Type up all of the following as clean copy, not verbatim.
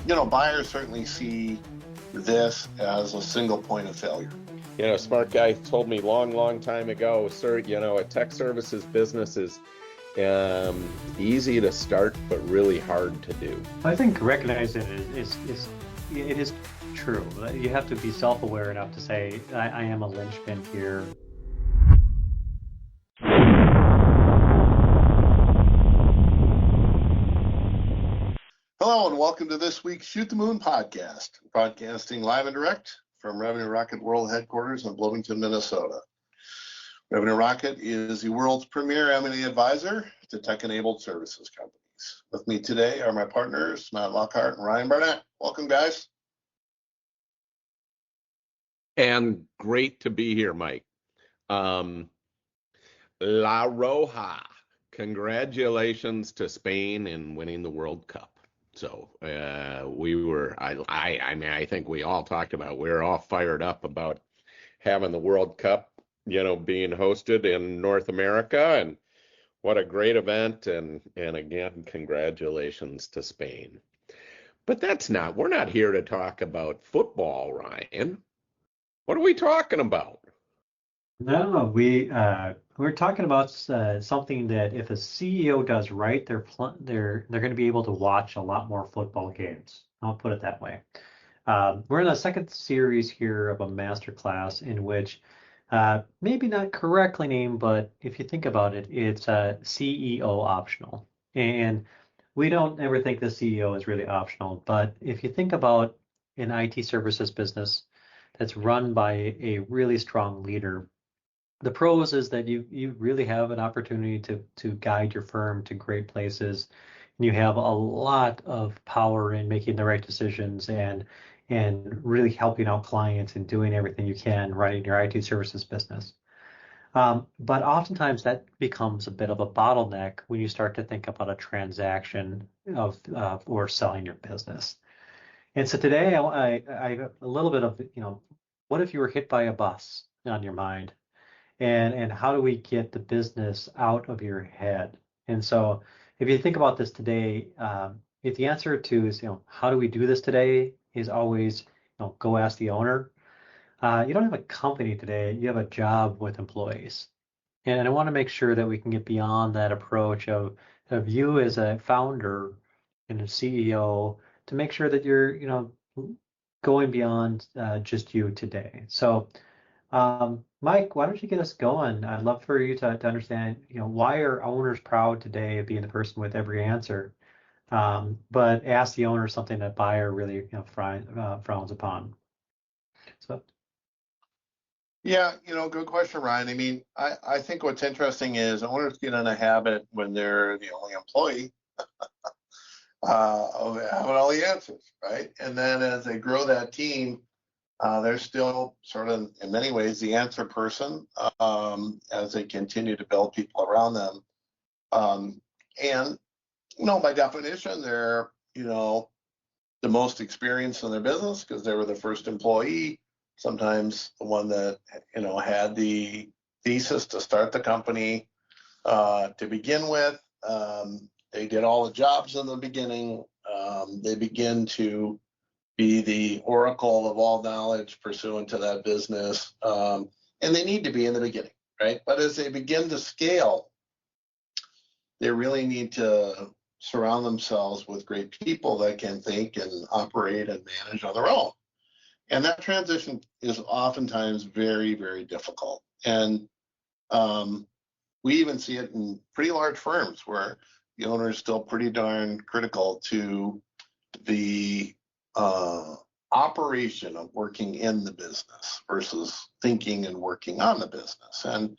Buyers certainly see this as a single point of failure. A smart guy told me long time ago, sir, a tech services business is easy to start, but really hard to do. I think recognizing it is true. You have to be self-aware enough to say, I am a linchpin here. Hello and welcome to this week's Shoot the Moon podcast, broadcasting live and direct from Revenue Rocket World Headquarters in Bloomington, Minnesota. Revenue Rocket is the world's premier M&A advisor to tech-enabled services companies. With me today are my partners, Matt Lockhart and Ryan Barnett. Welcome, guys. And great to be here, Mike. La Roja, congratulations to Spain in winning the World Cup. So I think we all talked about, we're all fired up about having the World Cup, being hosted in North America, and what a great event. And again, congratulations to Spain. But we're not here to talk about football, Ryan. What are we talking about? No, we're talking about something that if a CEO does right, they're going to be able to watch a lot more football games. I'll put it that way. We're in the second series here of a masterclass in which, maybe not correctly named, but if you think about it, it's CEO optional. And we don't ever think the CEO is really optional, but if you think about an IT services business that's run by a really strong leader, the pros is that you really have an opportunity to guide your firm to great places, and you have a lot of power in making the right decisions and really helping out clients and doing everything you can running your IT services business. But oftentimes that becomes a bit of a bottleneck when you start to think about a transaction or selling your business. And so today I have a little bit of, what if you were hit by a bus on your mind? And how do we get the business out of your head? And so if you think about this today, if the answer to is, how do we do this today is always, go ask the owner. You don't have a company today, you have a job with employees. And I want to make sure that we can get beyond that approach of you as a founder and a CEO to make sure that you're, going beyond just you today. So Mike, why don't you get us going? I'd love for you to understand, why are owners proud today of being the person with every answer, but ask the owner something that buyer really, frowns upon. So. Yeah, good question, Ryan. I mean, I think what's interesting is owners get in a habit when they're the only employee of having all the answers, right? And then as they grow that team, they're still sort of, in many ways, the answer person as they continue to build people around them. And, by definition, they're, the most experienced in their business because they were the first employee, sometimes the one that, had the thesis to start the company to begin with. They did all the jobs in the beginning. They begin to be the oracle of all knowledge pursuant to that business. And they need to be in the beginning, right? But as they begin to scale, they really need to surround themselves with great people that can think and operate and manage on their own. And that transition is oftentimes very, very difficult. And we even see it in pretty large firms where the owner is still pretty darn critical to the operation of working in the business versus thinking and working on the business. And,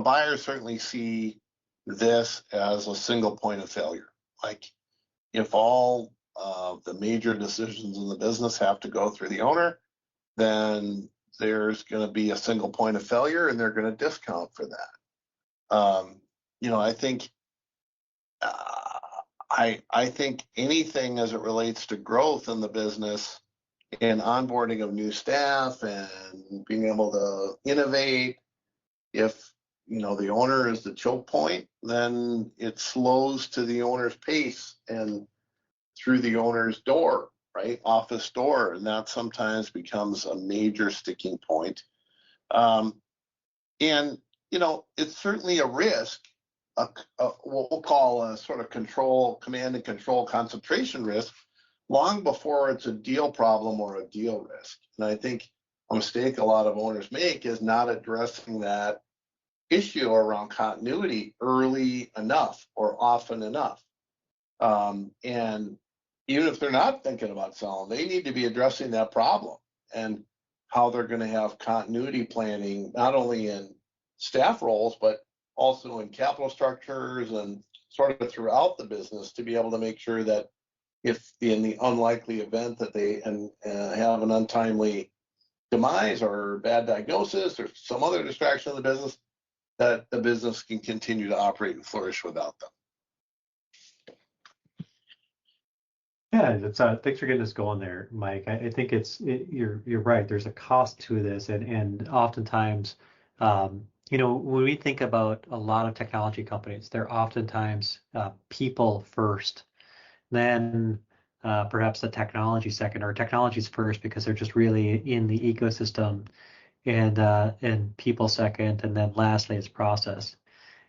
buyers certainly see this as a single point of failure. Like if all of the major decisions in the business have to go through the owner, then there's going to be a single point of failure and they're going to discount for that. I think I think anything as it relates to growth in the business and onboarding of new staff and being able to innovate, if the owner is the choke point, then it slows to the owner's pace and through the owner's door. right? Office door, and that sometimes becomes a major sticking point. And it's certainly a risk, what we'll call a sort of command and control concentration risk, long before it's a deal problem or a deal risk. And I think a mistake a lot of owners make is not addressing that issue around continuity early enough or often enough. And even if they're not thinking about selling, they need to be addressing that problem and how they're going to have continuity planning, not only in staff roles, but also in capital structures and sort of throughout the business, to be able to make sure that if in the unlikely event that they have an untimely demise or bad diagnosis or some other distraction in the business, that the business can continue to operate and flourish without them. Yeah, that's thanks for getting us going there, Mike. I think you're right. There's a cost to this, and oftentimes, when we think about a lot of technology companies, they're oftentimes people first, then perhaps the technology second, or technology's first because they're just really in the ecosystem, and people second, and then lastly is process.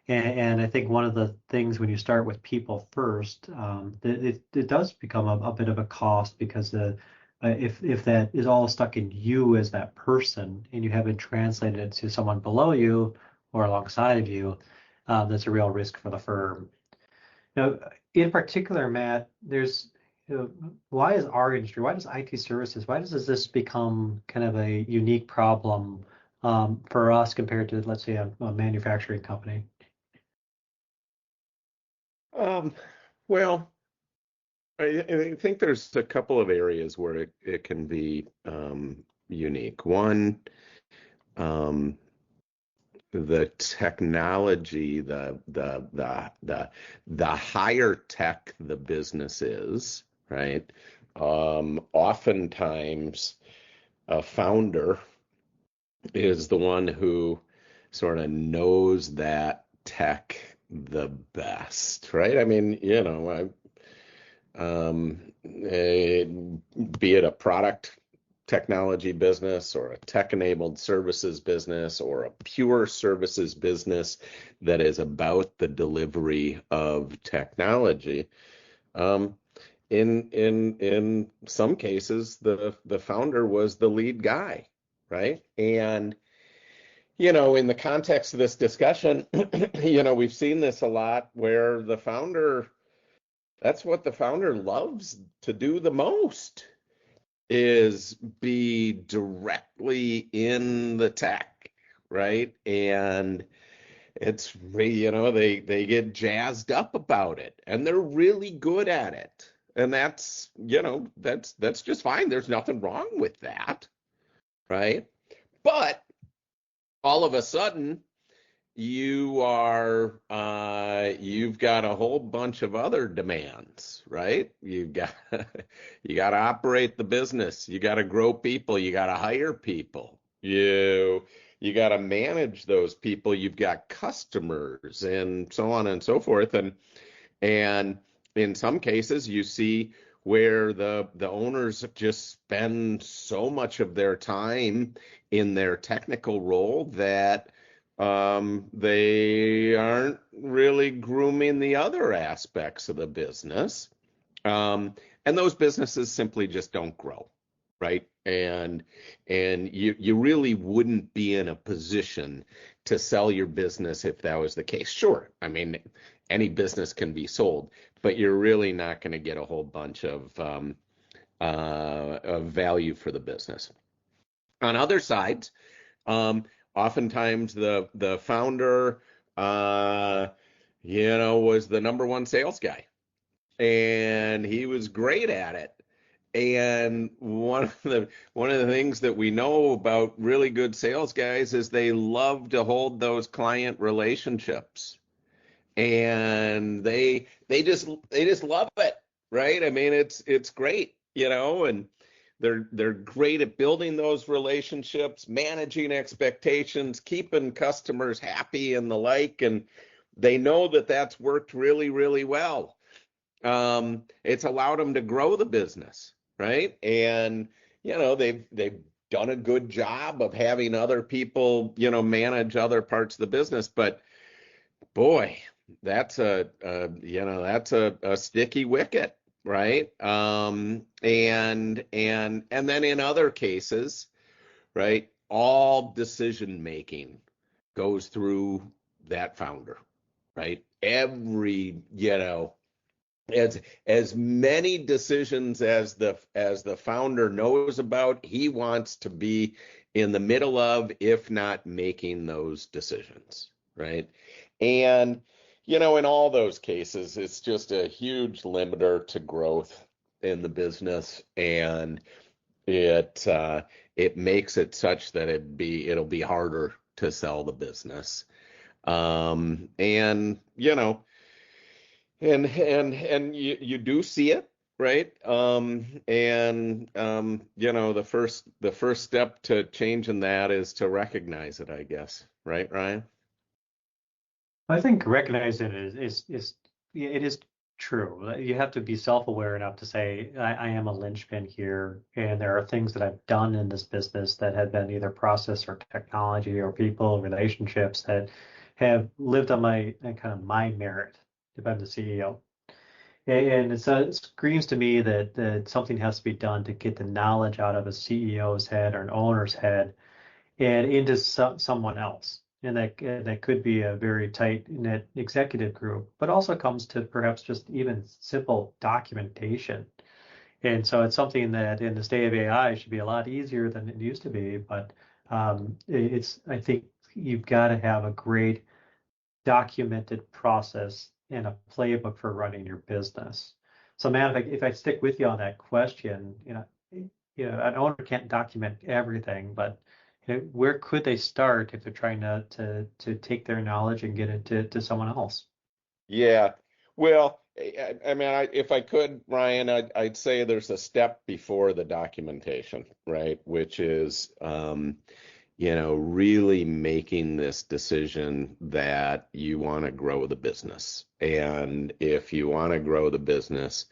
And I think one of the things when you start with people first, it does become a bit of a cost, because if that is all stuck in you as that person and you haven't translated it to someone below you or alongside of you, that's a real risk for the firm. Now, in particular, Matt, why is our industry, why does IT services, why does this become kind of a unique problem for us compared to, let's say, a manufacturing company? Well, I think there's a couple of areas where it can be unique. One, the technology, the higher tech the business is, right? Oftentimes, a founder is the one who sort of knows that tech the best, right? I mean, be it a product technology business or a tech-enabled services business or a pure services business that is about the delivery of technology. In some cases, the founder was the lead guy, right? And in the context of this discussion, we've seen this a lot where that's what the founder loves to do the most, is be directly in the tech, right? And it's, they get jazzed up about it, and they're really good at it. And that's just fine. There's nothing wrong with that, right? But all of a sudden, you've got a whole bunch of other demands, right? You got to operate the business. You got to grow people. You got to hire people. You got to manage those people. You've got customers and so on and so forth. And in some cases, you see where the owners just spend so much of their time in their technical role that they aren't really grooming the other aspects of the business. And those businesses simply just don't grow, right? And you really wouldn't be in a position to sell your business if that was the case. Sure, I mean, any business can be sold, but you're really not going to get a whole bunch of value for the business. On other sides, oftentimes the founder, was the number one sales guy, and he was great at it. And one of the things that we know about really good sales guys is they love to hold those client relationships, and they just love it, right? I mean, it's great, and they're great at building those relationships, managing expectations, keeping customers happy and the like, and they know that that's worked really, really well. It's allowed them to grow the business, right? And they've done a good job of having other people, manage other parts of the business, but boy, that's a sticky wicket, right? And then in other cases, right, all decision making goes through that founder, right? As many decisions as the founder knows about, he wants to be in the middle of, if not making those decisions, right? And in all those cases, it's just a huge limiter to growth in the business, and it makes it such that it'll be harder to sell the business. And you do see it, right? The first step to changing that is to recognize it, I guess. Right, Ryan? I think recognizing it it is true. You have to be self-aware enough to say, I am a linchpin here, and there are things that I've done in this business that have been either process or technology or people, relationships that have lived on my kind of my merit if I'm the CEO. And it screams to me that something has to be done to get the knowledge out of a CEO's head or an owner's head and into someone else. And that could be a very tight-knit executive group, but also comes to perhaps just even simple documentation. And so it's something that in this day of AI should be a lot easier than it used to be. But I think you've got to have a great documented process and a playbook for running your business. So, man, if I stick with you on that question, an owner can't document everything, but where could they start if they're trying to take their knowledge and get it to someone else? Yeah. Well, I mean, if I could, Ryan, I'd say there's a step before the documentation, right? Which is, really making this decision that you want to grow the business. And if you want to grow the business,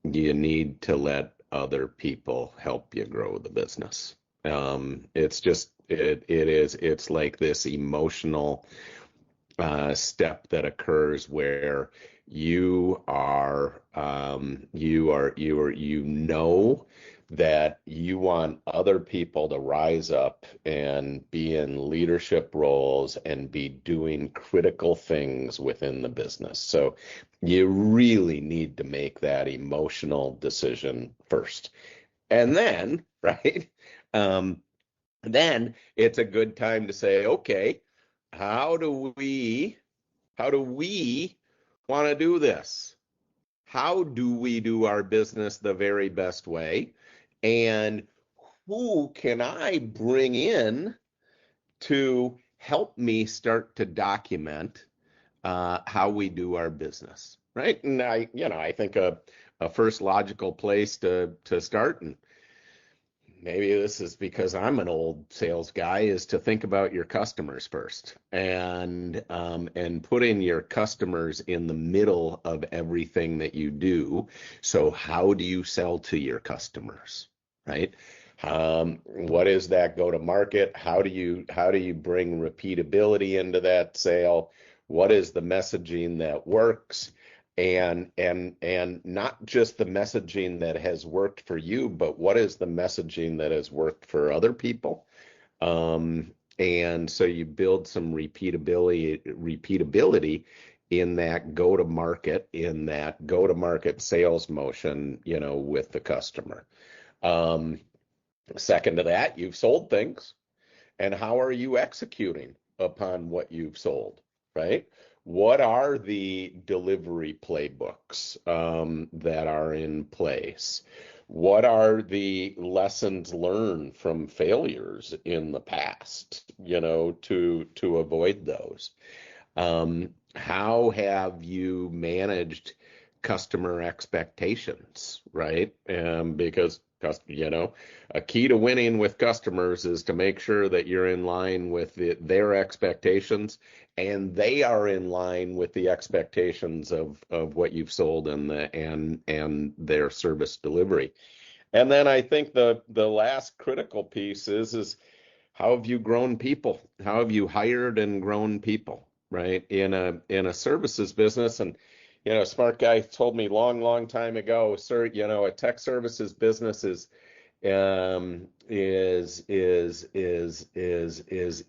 you need to let other people help you grow the business. It's like this emotional step that occurs where you know that you want other people to rise up and be in leadership roles and be doing critical things within the business. So you really need to make that emotional decision first. And then, right? Then it's a good time to say, okay, how do we want to do this? How do we do our business the very best way? And who can I bring in to help me start to document how we do our business, right? And I think a first logical place to start, and maybe this is because I'm an old sales guy, is to think about your customers first, and putting your customers in the middle of everything that you do. So how do you sell to your customers, right? What is that go to market? How do you bring repeatability into that sale? What is the messaging that works? And not just the messaging that has worked for you, but what is the messaging that has worked for other people? And so you build some repeatability in that go-to-market sales motion, with the customer. Second to that, you've sold things, and how are you executing upon what you've sold, right? What are the delivery playbooks that are in place? What are the lessons learned from failures in the past, to avoid those? How have you managed customer expectations, right? Because a key to winning with customers is to make sure that you're in line with their expectations, and they are in line with the expectations of what you've sold and their service delivery. And then I think the last critical piece is how have you grown people? How have you hired and grown people, right? In a services business. And a smart guy told me long time ago, sir, a tech services business is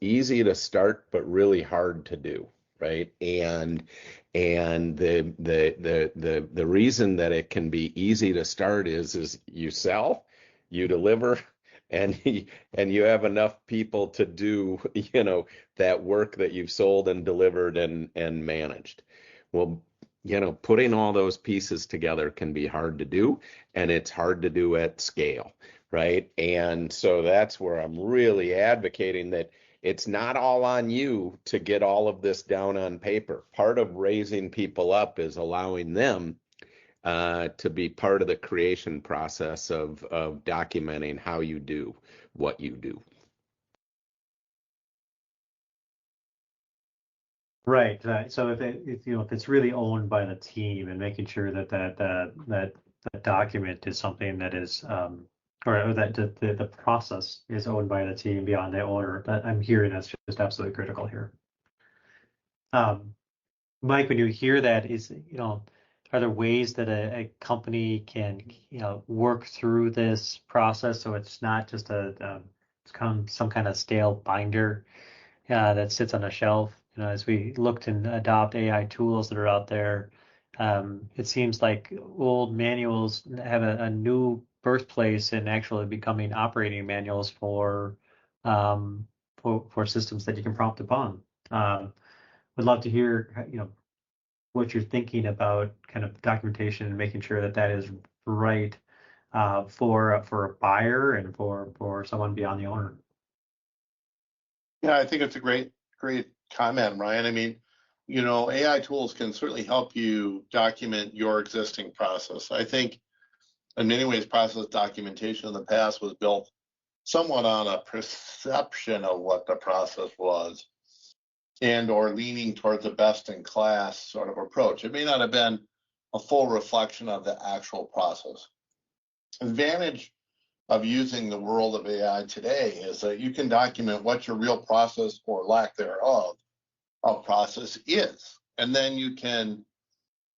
easy to start but really hard to do, right? And the reason that it can be easy to start is you sell, you deliver, and and you have enough people to do that work that you've sold and delivered and managed. Well, putting all those pieces together can be hard to do, and it's hard to do at scale, right? And so that's where I'm really advocating that it's not all on you to get all of this down on paper. Part of raising people up is allowing them to be part of the creation process of documenting how you do what you do. Right. So if it's really owned by the team and making sure that document is something that is or that the process is owned by the team beyond the owner, that I'm hearing that's just absolutely critical here. Mike, when you hear that, are there ways that a company can work through this process so it's not just some kind of stale binder that sits on a shelf? As we look to adopt AI tools that are out there, it seems like old manuals have a new birthplace in actually becoming operating manuals for systems that you can prompt upon. Would love to hear, what you're thinking about kind of documentation and making sure that that is right for a buyer and for someone beyond the owner. Yeah, I think it's a great comment, Ryan. I mean, AI tools can certainly help you document your existing process. I think in many ways, process documentation in the past was built somewhat on a perception of what the process was and or leaning towards a best in class sort of approach. It may not have been a full reflection of the actual process. Advantage of using the world of AI today is that you can document what your real process or lack thereof of process is, and then you can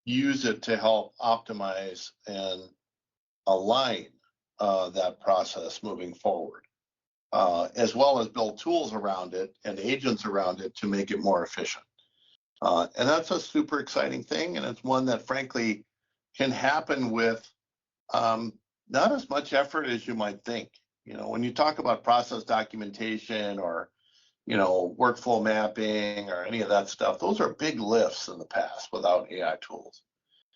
use it to help optimize and align that process moving forward, as well as build tools around it and agents around it to make it more efficient. And that's a super exciting thing, and it's one that frankly can happen with not as much effort as you might think. When you talk about process documentation or workflow mapping or any of that stuff, those are big lifts in the past without AI tools,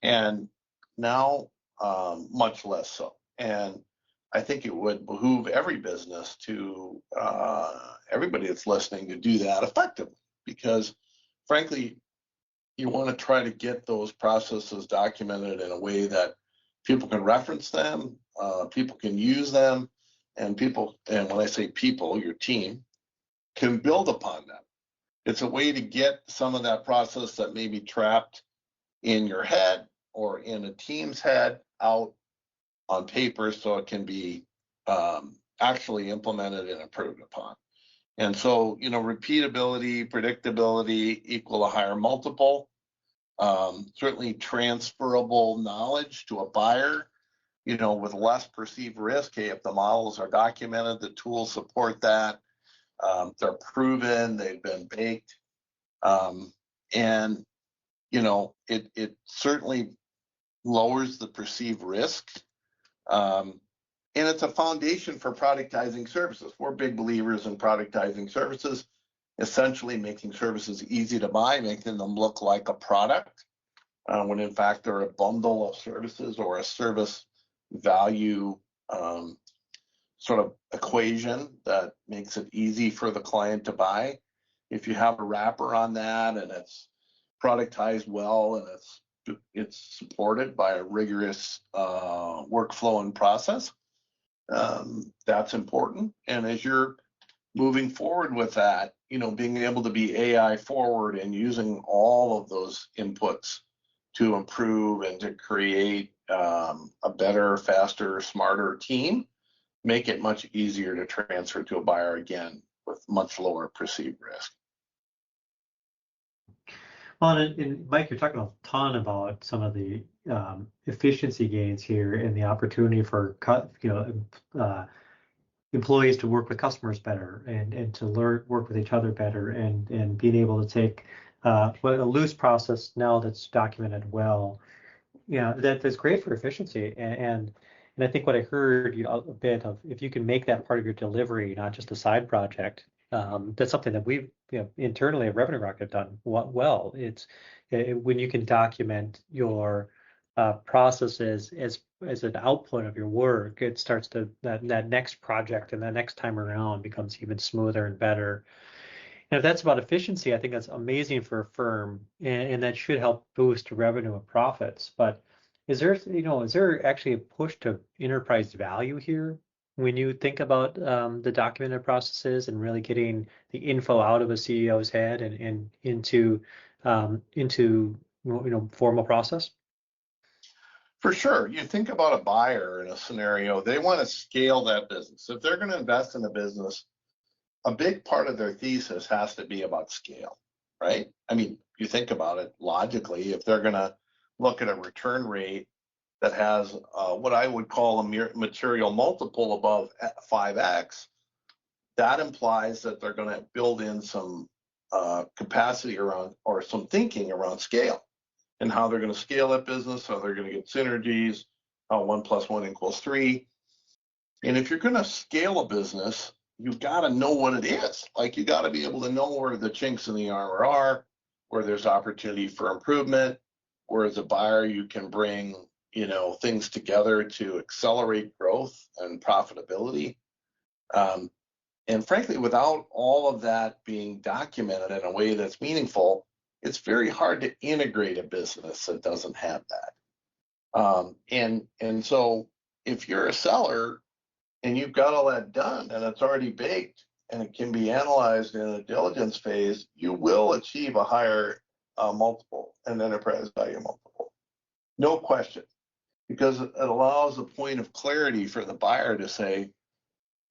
and now much less so. And I think it would behoove every business to everybody that's listening to do that effectively, because frankly, you want to try to get those processes documented in a way that people can reference them, people can use them, and when I say people, your team, can build upon them. It's a way to get some of that process that may be trapped in your head or in a team's head out on paper so it can be actually implemented and improved upon. And so, repeatability, predictability equal a higher multiple. Certainly transferable knowledge to a buyer, with less perceived risk. Hey, if the models are documented, the tools support that. They're proven, they've been baked. And, it certainly lowers the perceived risk. And it's a foundation for productizing services. We're big believers in productizing services, essentially making services easy to buy, making them look like a product, when in fact they're a bundle of services or a service value sort of equation that makes it easy for the client to buy. If you have a wrapper on that and it's productized well and it's supported by a rigorous workflow and process, that's important. And as you're moving forward with that, being able to be AI forward and using all of those inputs to improve and to create a better, faster, smarter team, make it much easier to transfer to a buyer again with much lower perceived risk. Well, and Mike, you're talking a ton about some of the efficiency gains here and the opportunity for employees to work with customers better and to work with each other better and being able to take a loose process now that's documented well. That's great for efficiency. And I think what I heard a bit of, if you can make that part of your delivery, not just a side project, that's something that we've internally at Revenue Rocket done well. It's when you can document your processes as an output of your work, it starts to that next project and that next time around becomes even smoother and better. And if that's about efficiency, I think that's amazing for a firm, and that should help boost revenue and profits. But is there actually a push to enterprise value here when you think about the documented processes and really getting the info out of a CEO's head and into formal process? For sure. You think about a buyer in a scenario, they want to scale that business. If they're going to invest in a business, a big part of their thesis has to be about scale, right? I mean, you think about it logically, if they're going to look at a return rate that has what I would call a material multiple above 5x, that implies that they're going to build in some capacity around or some thinking around scale and how they're going to scale that business, how they're going to get synergies, how 1 + 1 = 3. And if you're going to scale a business, you've got to know what it is. Like, you got to be able to know where the chinks in the armor are, where there's opportunity for improvement, where as a buyer you can bring things together to accelerate growth and profitability. And frankly, without all of that being documented in a way that's meaningful, it's very hard to integrate a business that doesn't have that. And so if you're a seller and you've got all that done and it's already baked and it can be analyzed in a diligence phase, you will achieve a higher multiple, an enterprise value multiple. No question, because it allows a point of clarity for the buyer to say,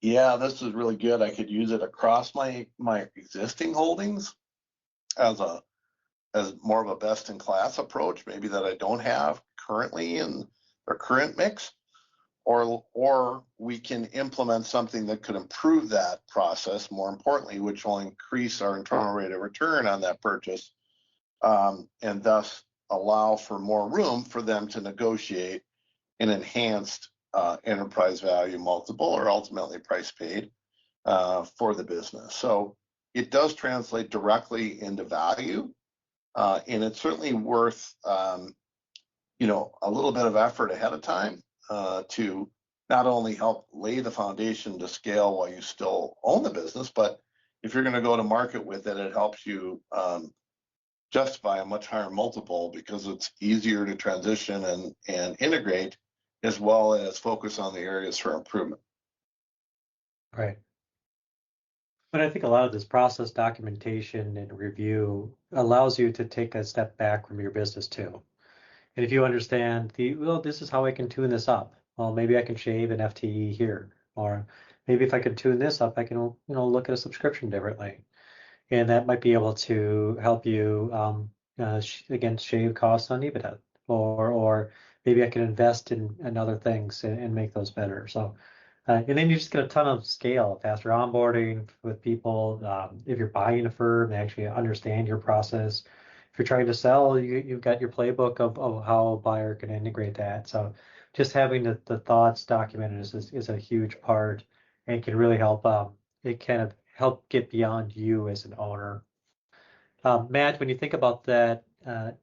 yeah, this is really good. I could use it across my existing holdings as more of a best-in-class approach, maybe that I don't have currently in the current mix, or we can implement something that could improve that process, more importantly, which will increase our internal rate of return on that purchase, and thus allow for more room for them to negotiate an enhanced enterprise value multiple, or ultimately price paid for the business. So it does translate directly into value, and it's certainly worth a little bit of effort ahead of time to not only help lay the foundation to scale while you still own the business, but if you're going to go to market with it, it helps you justify a much higher multiple because it's easier to transition and integrate, as well as focus on the areas for improvement. Right. But I think a lot of this process documentation and review allows you to take a step back from your business too. And if you understand this is how I can tune this up. Well, maybe I can shave an FTE here, or maybe if I can tune this up, I can look at a subscription differently, and that might be able to help you again shave costs on EBITDA, or maybe I can invest in other things and make those better. So. And then you just get a ton of scale, faster onboarding with people. If you're buying a firm, they actually understand your process. If you're trying to sell, you've got your playbook of how a buyer can integrate that. So just having the thoughts documented is a huge part, and can really help. It kind of help get beyond you as an owner. Matt, when you think about that,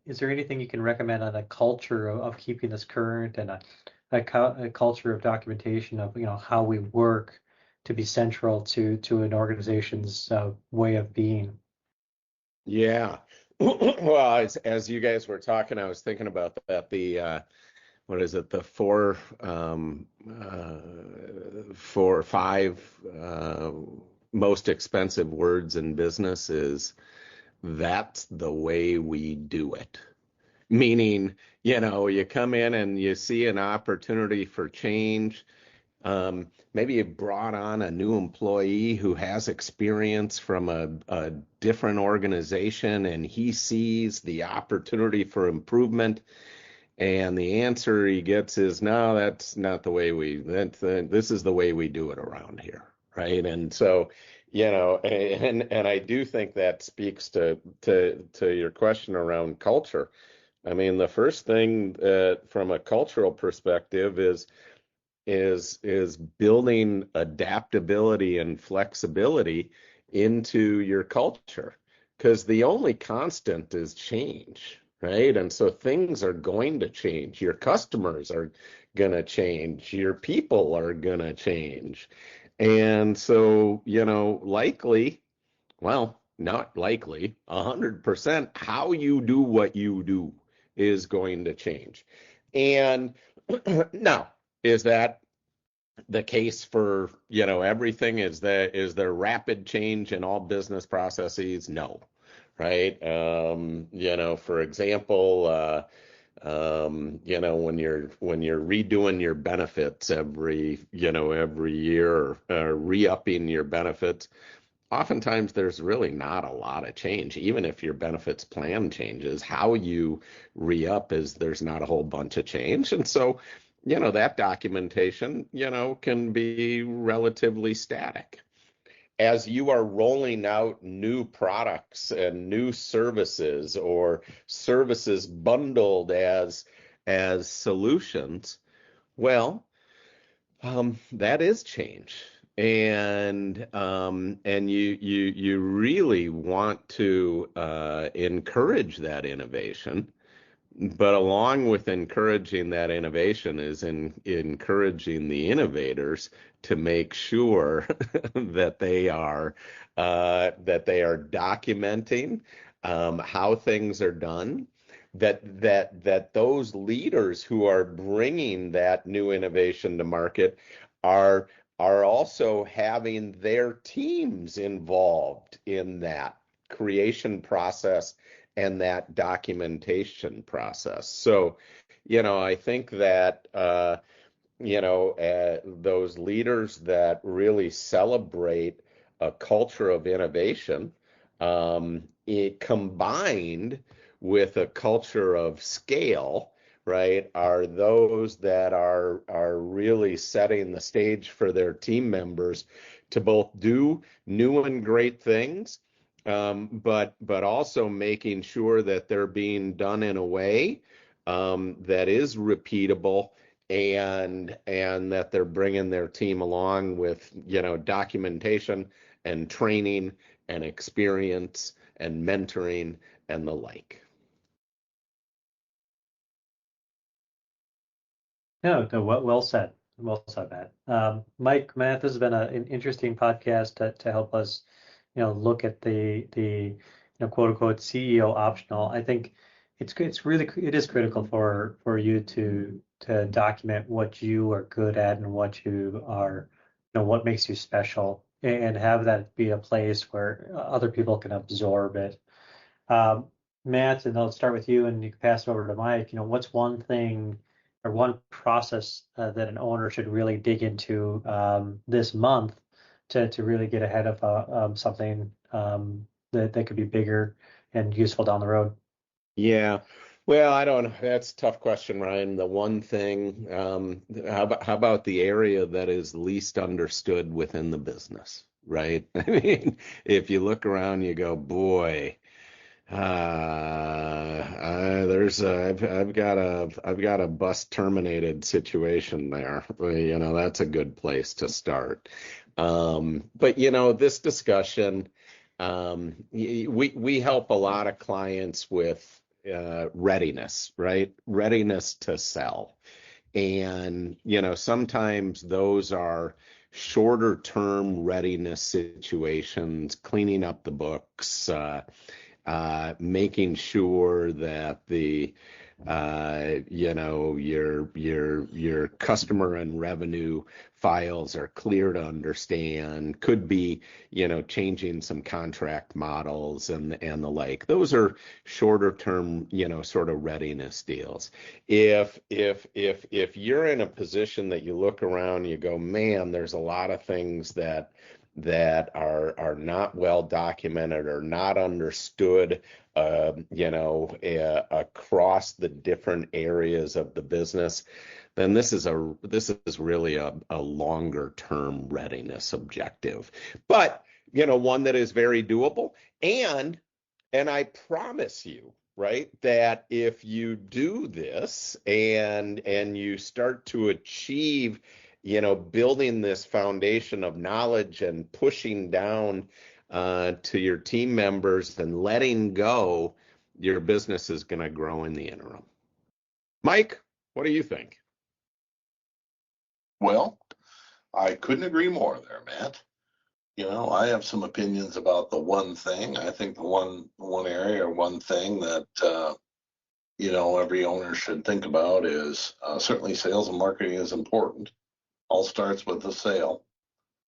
is there anything you can recommend on a culture of keeping this current and a culture of documentation of how we work to be central to an organization's way of being? Yeah. Well, as you guys were talking, I was thinking about that. What is it? The four or five most expensive words in business is, that's the way we do it. meaning, you come in and you see an opportunity for change. Maybe you brought on a new employee who has experience from a different organization, and he sees the opportunity for improvement. And the answer he gets is, no, that's not the way this is the way we do it around here, right? And so, and I do think that speaks to your question around culture. I mean, the first thing from a cultural perspective is building adaptability and flexibility into your culture, because the only constant is change, right? And so things are going to change. Your customers are going to change. Your people are going to change. And so, likely, well, not likely, 100%, how you do what you do is going to change. And now, is that the case for, everything? Is there rapid change in all business processes? No, right? For example, when you're redoing your benefits every year, or re-upping your benefits, oftentimes there's really not a lot of change. Even if your benefits plan changes, how you re-up is there's not a whole bunch of change. And so, that documentation, can be relatively static. As you are rolling out new products and new services, or services bundled as solutions, well, that is change. And you really want to encourage that innovation. But along with encouraging that innovation is encouraging the innovators to make sure that they are documenting how things are done, that those leaders who are bringing that new innovation to market are also having their teams involved in that creation process and that documentation process. So, I think that, those leaders that really celebrate a culture of innovation, it combined with a culture of scale, right, are those that are really setting the stage for their team members to both do new and great things, but also making sure that they're being done in a way that is repeatable, and that they're bringing their team along with, documentation and training and experience and mentoring and the like. No, no, well said. Well said, Matt. Mike, Matt, this has been an interesting podcast to help us, look at the quote unquote CEO optional. I think it is critical for you to document what you are good at and what you are, what makes you special, and have that be a place where other people can absorb it. Matt, and I'll start with you, and you can pass it over to Mike. What's one thing or one process that an owner should really dig into this month to really get ahead of something that could be bigger and useful down the road? Yeah. Well, I don't know. That's a tough question, Ryan. The one thing, how about the area that is least understood within the business, right? I mean, if you look around, you go, boy, I've got a bus terminated situation there. That's a good place to start. But this discussion, we help a lot of clients with readiness, right? Readiness to sell. And, sometimes those are shorter term readiness situations, cleaning up the books, making sure that the Your customer and revenue files are clear to understand. Could be, changing some contract models and the like. Those are shorter term, sort of readiness deals. If you're in a position that you look around, you go, man, there's a lot of things that are not well documented or not understood, across the different areas of the business, then this is really a longer term readiness objective, but one that is very doable. And I promise you, right, that if you do this and you start to achieve, building this foundation of knowledge and pushing down to your team members and letting go, your business is going to grow in the interim. Mike, what do you think? Well, I couldn't agree more there, Matt. I have some opinions about the one thing. I think the one area or one thing that every owner should think about is certainly sales and marketing is important. All starts with the sale.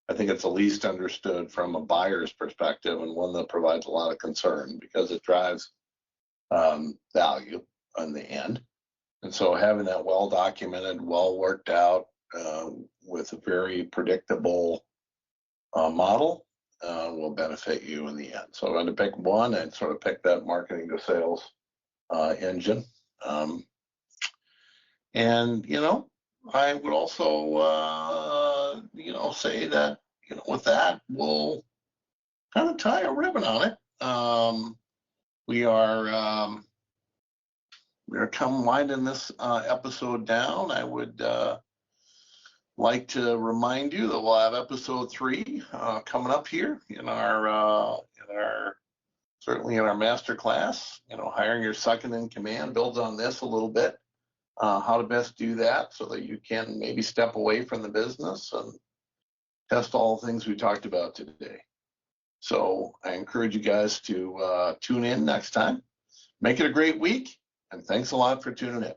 I think it's the least understood from a buyer's perspective, and one that provides a lot of concern because it drives value in the end. And so having that well documented, well worked out, with a very predictable model will benefit you in the end. So I'm going to pick one and sort of pick that marketing to sales engine. And I would also say that with that we'll kind of tie a ribbon on it. We are come winding this episode down. I would like to remind you that we'll have episode 3 coming up here in our certainly in our master class. Hiring your second in command builds on this a little bit. How to best do that so that you can maybe step away from the business and test all the things we talked about today. So I encourage you guys to tune in next time. Make it a great week, and thanks a lot for tuning in.